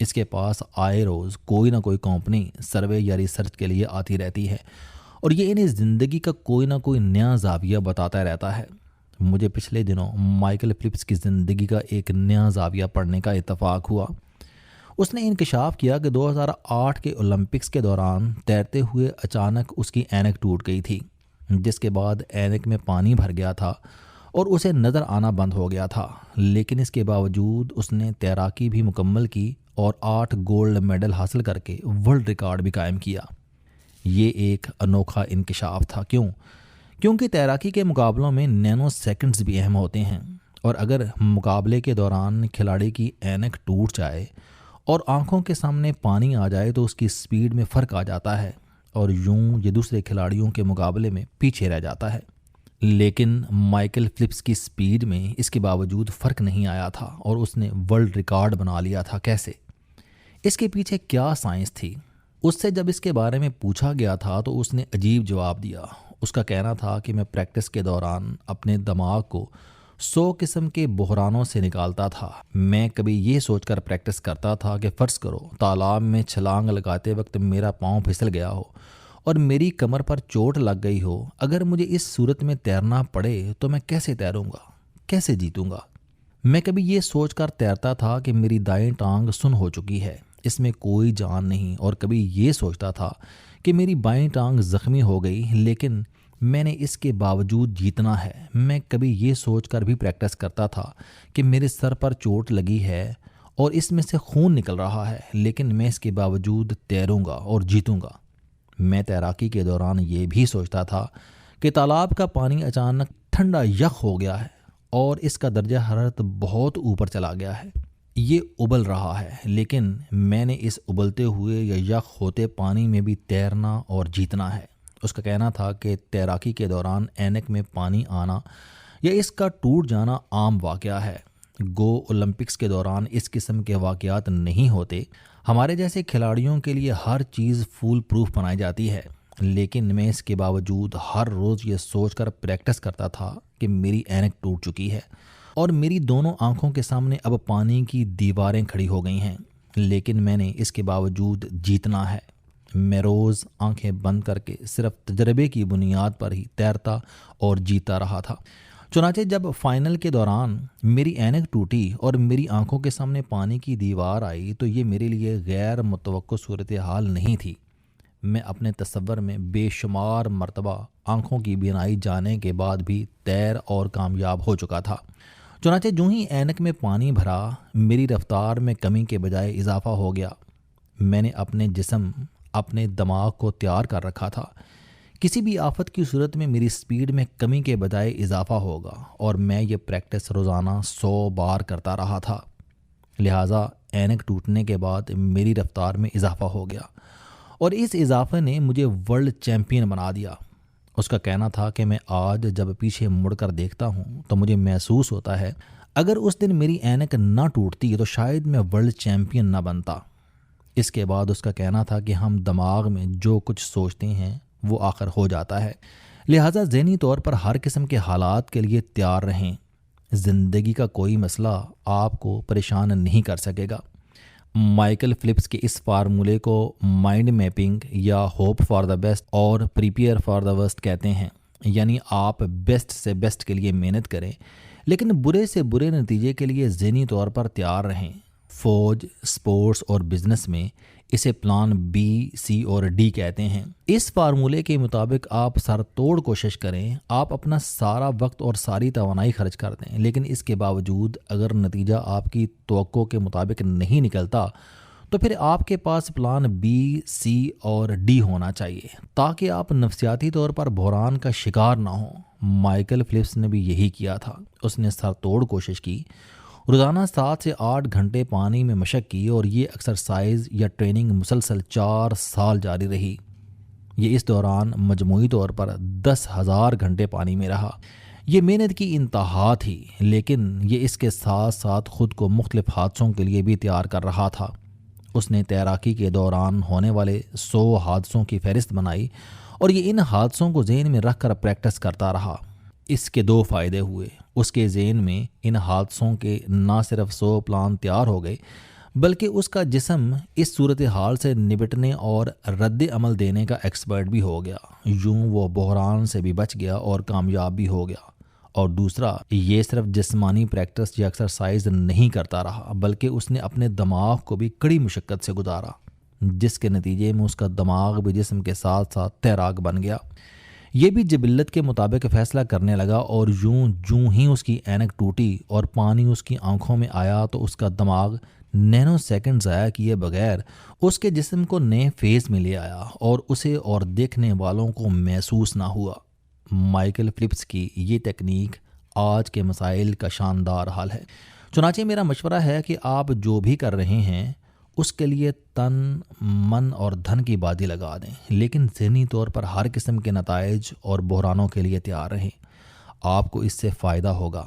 اس کے پاس آئے روز کوئی نہ کوئی کمپنی سروے یا ریسرچ کے لیے آتی رہتی ہے اور یہ انہیں زندگی کا کوئی نہ کوئی نیا زاویہ بتاتا رہتا ہے۔ مجھے پچھلے دنوں مائیکل فلپس کی زندگی کا ایک نیا زاویہ پڑھنے کا اتفاق ہوا۔ اس نے انکشاف کیا کہ 2008 کے اولمپکس کے دوران تیرتے ہوئے اچانک اس کی اینک ٹوٹ گئی تھی، جس کے بعد اینک میں پانی بھر گیا تھا اور اسے نظر آنا بند ہو گیا تھا، لیکن اس کے باوجود اس نے تیراکی بھی مکمل کی اور 8 گولڈ میڈل حاصل کر کے ورلڈ ریکارڈ بھی قائم کیا۔ یہ ایک انوکھا انکشاف تھا۔ کیونکہ تیراکی کے مقابلوں میں نینو سیکنڈز بھی اہم ہوتے ہیں، اور اگر مقابلے کے دوران کھلاڑی کی اینک ٹوٹ جائے اور آنکھوں کے سامنے پانی آ جائے تو اس کی سپیڈ میں فرق آ جاتا ہے اور یوں یہ دوسرے کھلاڑیوں کے مقابلے میں پیچھے رہ جاتا ہے۔ لیکن مائیکل فلپس کی سپیڈ میں اس کے باوجود فرق نہیں آیا تھا اور اس نے ورلڈ ریکارڈ بنا لیا تھا۔ کیسے؟ اس کے پیچھے کیا سائنس تھی؟ اس سے جب اس کے بارے میں پوچھا گیا تھا تو اس نے عجیب جواب دیا۔ اس کا کہنا تھا کہ میں پریکٹس کے دوران اپنے دماغ کو 100 قسم کے بحرانوں سے نکالتا تھا۔ میں کبھی یہ سوچ کر پریکٹس کرتا تھا کہ فرض کرو تالاب میں چھلانگ لگاتے وقت میرا پاؤں پھسل گیا ہو اور میری کمر پر چوٹ لگ گئی ہو، اگر مجھے اس صورت میں تیرنا پڑے تو میں کیسے تیروں گا، کیسے جیتوں گا؟ میں کبھی یہ سوچ کر تیرتا تھا کہ میری دائیں ٹانگ سن ہو چکی ہے، اس میں کوئی جان نہیں، اور کبھی یہ سوچتا تھا کہ میری بائیں ٹانگ زخمی ہو گئی لیکن میں نے اس کے باوجود جیتنا ہے۔ میں کبھی یہ سوچ کر بھی پریکٹس کرتا تھا کہ میرے سر پر چوٹ لگی ہے اور اس میں سے خون نکل رہا ہے، لیکن میں اس کے باوجود تیروں گا اور جیتوں گا۔ میں تیراکی کے دوران یہ بھی سوچتا تھا کہ تالاب کا پانی اچانک ٹھنڈا یخ ہو گیا ہے اور اس کا درجہ حرارت بہت اوپر چلا گیا ہے، یہ ابل رہا ہے، لیکن میں نے اس ابلتے ہوئے یا یخ ہوتے پانی میں بھی تیرنا اور جیتنا ہے۔ اس کا کہنا تھا کہ تیراکی کے دوران اینک میں پانی آنا یا اس کا ٹوٹ جانا عام واقعہ ہے۔ اولمپکس کے دوران اس قسم کے واقعات نہیں ہوتے۔ ہمارے جیسے کھلاڑیوں کے لیے ہر چیز فول پروف بنائی جاتی ہے، لیکن میں اس کے باوجود ہر روز یہ سوچ کر پریکٹس کرتا تھا کہ میری اینک ٹوٹ چکی ہے اور میری دونوں آنکھوں کے سامنے اب پانی کی دیواریں کھڑی ہو گئی ہیں، لیکن میں نے اس کے باوجود جیتنا ہے۔ میں روز آنکھیں بند کر کے صرف تجربے کی بنیاد پر ہی تیرتا اور جیتا رہا تھا۔ چنانچہ جب فائنل کے دوران میری اینک ٹوٹی اور میری آنکھوں کے سامنے پانی کی دیوار آئی تو یہ میرے لیے غیر متوقع صورتحال نہیں تھی۔ میں اپنے تصور میں بے شمار مرتبہ آنکھوں کی بینائی جانے کے بعد بھی تیر اور کامیاب ہو چکا تھا۔ چنانچہ جو ہی اینک میں پانی بھرا، میری رفتار میں کمی کے بجائے اضافہ ہو گیا۔ میں نے اپنے جسم، اپنے دماغ کو تیار کر رکھا تھا، کسی بھی آفت کی صورت میں میری سپیڈ میں کمی کے بجائے اضافہ ہوگا، اور میں یہ پریکٹس روزانہ 100 بار کرتا رہا تھا۔ لہٰذا اینک ٹوٹنے کے بعد میری رفتار میں اضافہ ہو گیا اور اس اضافے نے مجھے ورلڈ چیمپئن بنا دیا۔ اس کا کہنا تھا کہ میں آج جب پیچھے مڑ کر دیکھتا ہوں تو مجھے محسوس ہوتا ہے اگر اس دن میری اینک نہ ٹوٹتی تو شاید میں ورلڈ چیمپئن نہ بنتا۔ اس کے بعد اس کا کہنا تھا کہ ہم دماغ میں جو کچھ سوچتے ہیں وہ آخر ہو جاتا ہے، لہٰذا ذہنی طور پر ہر قسم کے حالات کے لیے تیار رہیں۔ زندگی کا کوئی مسئلہ آپ کو پریشان نہیں کر سکے گا۔ مائیکل فلپس کے اس فارمولے کو مائنڈ میپنگ یا ہوپ فار دا بیسٹ اور پریپیئر فار دا ورسٹ کہتے ہیں، یعنی آپ بیسٹ سے بیسٹ کے لیے محنت کریں لیکن برے سے برے نتیجے کے لیے ذہنی طور پر تیار رہیں۔ فوج، سپورٹس اور بزنس میں اسے پلان بی، سی اور ڈی کہتے ہیں۔ اس فارمولے کے مطابق آپ سر توڑ کوشش کریں، آپ اپنا سارا وقت اور ساری توانائی خرچ کر دیں، لیکن اس کے باوجود اگر نتیجہ آپ کی توقع کے مطابق نہیں نکلتا تو پھر آپ کے پاس پلان بی، سی اور ڈی ہونا چاہیے تاکہ آپ نفسیاتی طور پر بحران کا شکار نہ ہوں۔ مائیکل فلپس نے بھی یہی کیا تھا۔ اس نے سر توڑ کوشش کی، روزانہ 7 سے 8 گھنٹے پانی میں مشق کی اور یہ ایکسرسائز یا ٹریننگ مسلسل 4 سال جاری رہی۔ یہ اس دوران مجموعی طور پر 10,000 گھنٹے پانی میں رہا۔ یہ محنت کی انتہا تھی، لیکن یہ اس کے ساتھ ساتھ خود کو مختلف حادثوں کے لیے بھی تیار کر رہا تھا۔ اس نے تیراکی کے دوران ہونے والے 100 حادثوں کی فہرست بنائی اور یہ ان حادثوں کو ذہن میں رکھ کر پریکٹس کرتا رہا۔ اس کے 2 فائدے ہوئے۔ اس کے ذہن میں ان حادثوں کے نہ صرف 100 پلان تیار ہو گئے بلکہ اس کا جسم اس صورتحال سے نپٹنے اور رد عمل دینے کا ایکسپرٹ بھی ہو گیا۔ یوں وہ بحران سے بھی بچ گیا اور کامیاب بھی ہو گیا۔ اور دوسرا، یہ صرف جسمانی پریکٹس یا ایکسرسائز نہیں کرتا رہا، بلکہ اس نے اپنے دماغ کو بھی کڑی مشقت سے گزارا، جس کے نتیجے میں اس کا دماغ بھی جسم کے ساتھ ساتھ تیراک بن گیا۔ یہ بھی جبلت کے مطابق فیصلہ کرنے لگا، اور جوں ہی اس کی اینک ٹوٹی اور پانی اس کی آنکھوں میں آیا تو اس کا دماغ نینو سیکنڈ ضائع کیے بغیر اس کے جسم کو نئے فیز میں لے آیا، اور اسے اور دیکھنے والوں کو محسوس نہ ہوا۔ مائیکل فلپس کی یہ تکنیک آج کے مسائل کا شاندار حل ہے۔ چنانچہ میرا مشورہ ہے کہ آپ جو بھی کر رہے ہیں اس کے لیے تن، من اور دھن کی بازی لگا دیں، لیکن ذہنی طور پر ہر قسم کے نتائج اور بحرانوں کے لیے تیار رہیں۔ آپ کو اس سے فائدہ ہوگا۔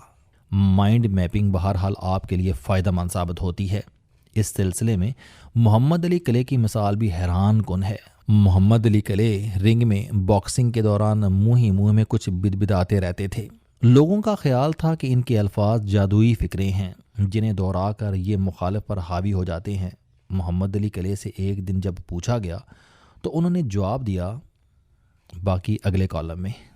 مائنڈ میپنگ بہرحال آپ کے لیے فائدہ مند ثابت ہوتی ہے۔ اس سلسلے میں محمد علی کلے کی مثال بھی حیران کن ہے۔ محمد علی کلے رنگ میں باکسنگ کے دوران منہ ہی منہ میں کچھ بدبداتے رہتے تھے۔ لوگوں کا خیال تھا کہ ان کے الفاظ جادوئی فکریں ہیں جنہیں دہرا کر یہ مخالف پر حاوی ہو جاتے ہیں۔ محمد علی کلے سے ایک دن جب پوچھا گیا تو انہوں نے جواب دیا، باقی اگلے کالم میں۔